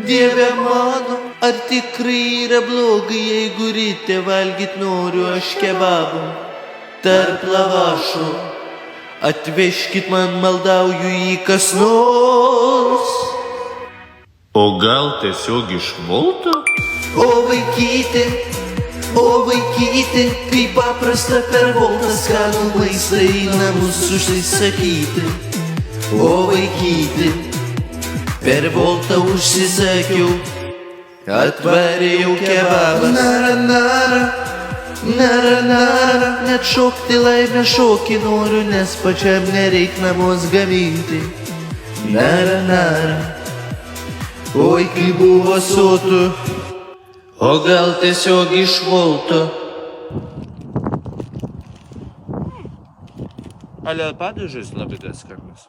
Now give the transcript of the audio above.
Dieve mano, ar tikrai yra blogai, jeigu ryte valgyt noriu aš kebabų tarp lavašų? Atvežkit man, maldauju, jį kas nors. O gal tiesiog iš Volto? O vaikyti, kaip paprasta per Voltą skanų maistą į namus užsisakyti. O vaikyti, per Voltą užsisakiau, atvarė jau kebabas. Nara, net šokti laimę šokį noriu, nes pačiam nereik namus gaminti. Nara, oi kaip buvo sotu, o gal tiesiog iš Volto. Ale padažas labai skambus.